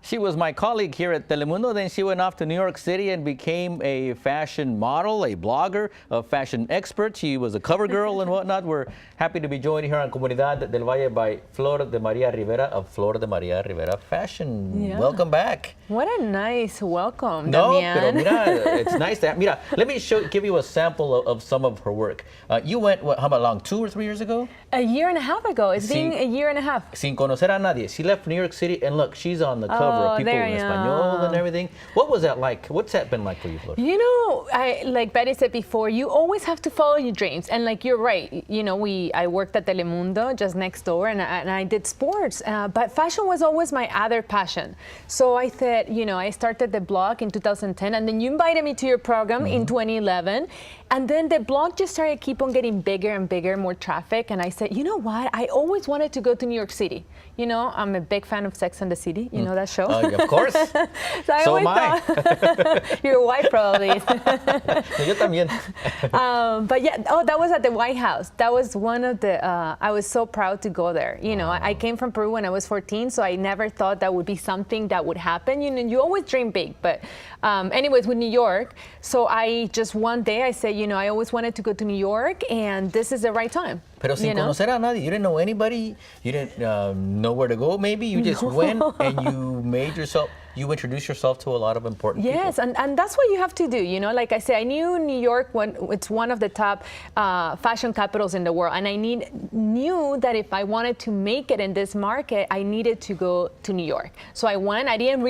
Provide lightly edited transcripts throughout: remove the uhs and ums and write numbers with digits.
She was my colleague here at Telemundo. Then she went off to New York City and became a fashion model, a blogger, a fashion expert. She was a cover girl and whatnot. We're happy to be joined here on Comunidad del Valle by Flor de Maria Rivera of Flor de Maria Rivera Fashion. Yeah. Welcome back. What a nice welcome, No, Damian. pero mira, it's nice to have, mira, let me give you a sample of some of her work. You went, how about long, 2 or 3 years ago? A year and a half ago. It's been a year and a half. Sin conocer a nadie. She left New York City, and look, she's on the cover of People in Español and everything. What was that like? What's that been like for you, Flor? You know, like Betty said before, you always have to follow your dreams. And like you're right, you know, I worked at Telemundo just next door, and I did sports. But fashion was always my other passion. So I said, you know, I started the blog in 2010, and then you invited me to your program in 2011. And then the blog just started keep on getting bigger and bigger, more traffic. And I said, you know what? I always wanted to go to New York City. You know, I'm a big fan of Sex and the City. You know that show? Of course. So am I. Your wife probably. Yo también. But yeah, that was at the White House. That was one of the, I was so proud to go there. You know, I came from Peru when I was 14, so I never thought that would be something that would happen. You know, you always dream big. But anyways, with New York, so I just one day I said, you know, I always wanted to go to New York, and this is the right time. Pero sin conocer a nadie, you didn't know anybody, you didn't know where to go maybe, you just went and you introduced yourself to a lot of important people. Yes, and that's what you have to do, you know, like I said, I knew New York, it's one of the top fashion capitals in the world, and I knew that if I wanted to make it in this market, I needed to go to New York. So I went, I didn't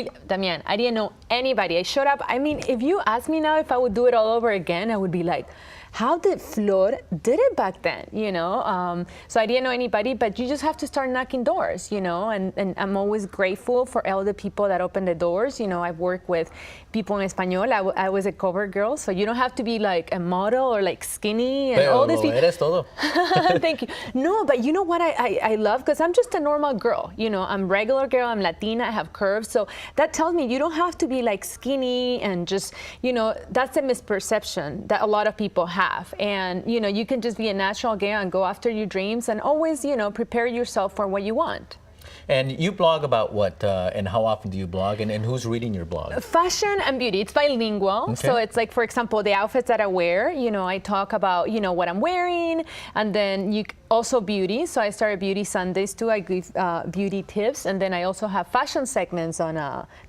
know anybody. I showed up, I mean, if you ask me now if I would do it all over again, I would be like, how did Flor did it back then, you know? So I didn't know anybody, but you just have to start knocking doors, you know? And I'm always grateful for all the people that open the doors. You know, I've worked with people in Español. I was a cover girl, so you don't have to be like a model or like skinny and all these people. Eres todo. Thank you. No, but you know what I love? Because I'm just a normal girl. You know, I'm a regular girl, I'm Latina, I have curves. So that tells me you don't have to be like skinny and just, you know, that's a misperception that a lot of people have. And, you know, you can just be a natural girl and go after your dreams and always, you know, prepare yourself for what you want. And you blog about what, and how often do you blog, and who's reading your blog? Fashion and beauty. It's bilingual. Okay. So it's like, for example, the outfits that I wear, you know, I talk about, you know, what I'm wearing, and then also beauty. So I started Beauty Sundays too. I give beauty tips, and then I also have fashion segments on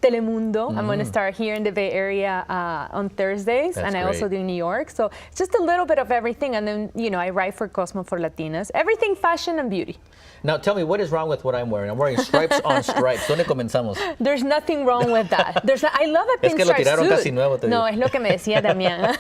Telemundo. I'm going to start here in the Bay Area on Thursdays, That's and I great. also do New York. So it's just a little bit of everything, and then, you know, I write for Cosmo for Latinas. Everything fashion and beauty. Now tell me, what is wrong with what I'm wearing? I'm wearing stripes on stripes. ¿Dónde comenzamos? There's nothing wrong with that. I love a pinstripe suit. Casi nuevo, te digo. No, es lo que me decía Damián.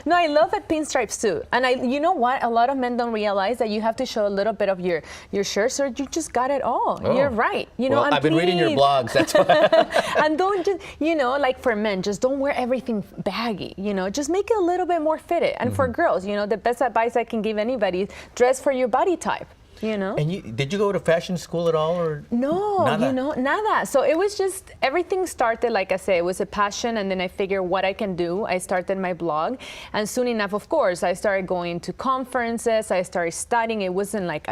No, I love a pinstripe suit. And you know what? A lot of men don't realize that you have to show a little bit of your shirt, so you just got it all. Oh. You're right. You know, I've been reading your blogs, that's why. And don't just, you know, like for men, just don't wear everything baggy. You know, just make it a little bit more fitted. And for girls, you know, the best advice I can give anybody is dress for your body type. You know? And did you go to fashion school at all, or no? Nada? You know, nada. So it was just, everything started, like I said, it was a passion, and then I figured what I can do. I started my blog, and soon enough, of course, I started going to conferences. I started studying. It wasn't like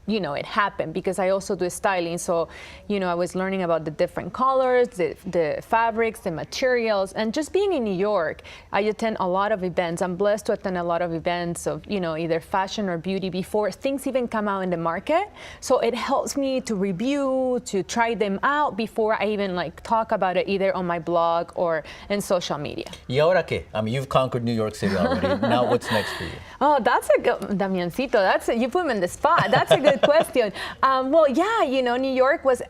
you know, it happened because I also do styling. So, you know, I was learning about the different colors, the fabrics, the materials, and just being in New York, I attend a lot of events. I'm blessed to attend a lot of events of, you know, either fashion or beauty before things even come out in the market. So it helps me to review, to try them out before I even like talk about it either on my blog or in social media. ¿Y ahora qué? I mean, you've conquered New York City already. Now what's next for you? Oh, that's a good, Damiancito, you put me in the spot. That's a good question. Well, yeah, you know, New York was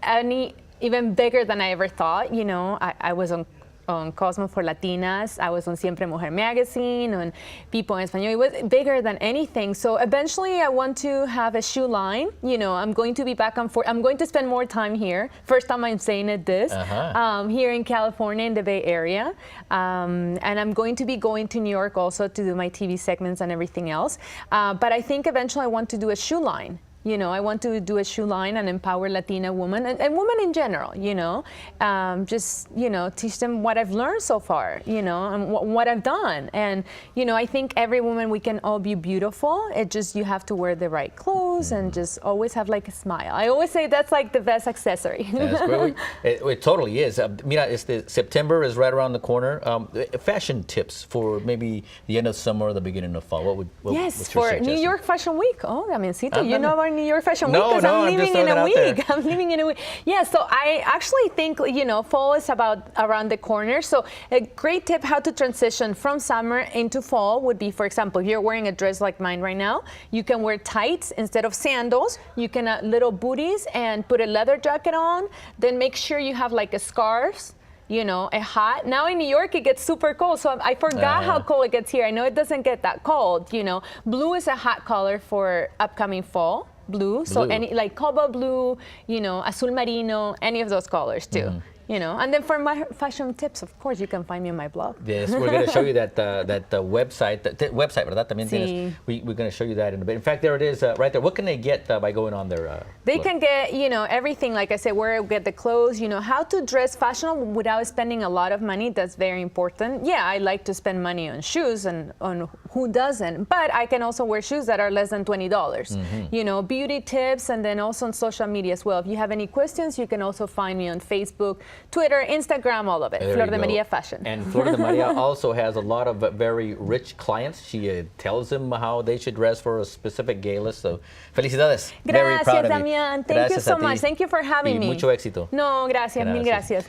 even bigger than I ever thought. You know, I was on Cosmo for Latinas. I was on Siempre Mujer magazine, on People in Español. It was bigger than anything. So eventually I want to have a shoe line. You know, I'm going to be back and forth. I'm going to spend more time here. First time I'm saying it here in California, in the Bay Area. And I'm going to be going to New York also to do my TV segments and everything else. But I think eventually I want to do a shoe line. I want to do a shoe line and empower Latina women and women in general, just, teach them what I've learned so far, and what I've done. And, I think every woman, we can all be beautiful. It just, you have to wear the right clothes and just always have like a smile. I always say that's like the best accessory. That's great. It totally is. Mira, September is right around the corner. Fashion tips for maybe the end of summer or the beginning of fall. Yes, for New York Fashion Week. Oh, Damiancito, you know about New York Fashion Week? No, because I'm leaving in a week. I'm leaving in a week. Yeah, so I actually think, fall is about around the corner. So a great tip how to transition from summer into fall would be, for example, if you're wearing a dress like mine right now, you can wear tights instead of sandals. You can little booties and put a leather jacket on. Then make sure you have like a scarf, a hat. Now in New York, it gets super cold. So I forgot how cold it gets here. I know it doesn't get that cold, Blue is a hot color for upcoming fall. Blue. So any like cobalt blue, azul marino, any of those colors too. And then for my fashion tips, of course, you can find me on my blog. Yes, we're going to show you that website. Website, ¿verdad? También tienes, we're going to show you that in a bit. In fact, there it is right there. What can they get by going on there? They can get, everything, like I said, where I get the clothes, how to dress fashionable without spending a lot of money. That's very important. Yeah, I like to spend money on shoes, and on who doesn't? But I can also wear shoes that are less than $20. Beauty tips, and then also on social media as well. If you have any questions, you can also find me on Facebook, Twitter, Instagram, all of it. Flor de Maria Fashion. And Flor de Maria also has a lot of very rich clients. She tells them how they should dress for a specific gala. So, felicidades. Gracias, very proud of Damián. you. Thank you so much. Thank you for having me. Mucho éxito. No, gracias. Mil gracias.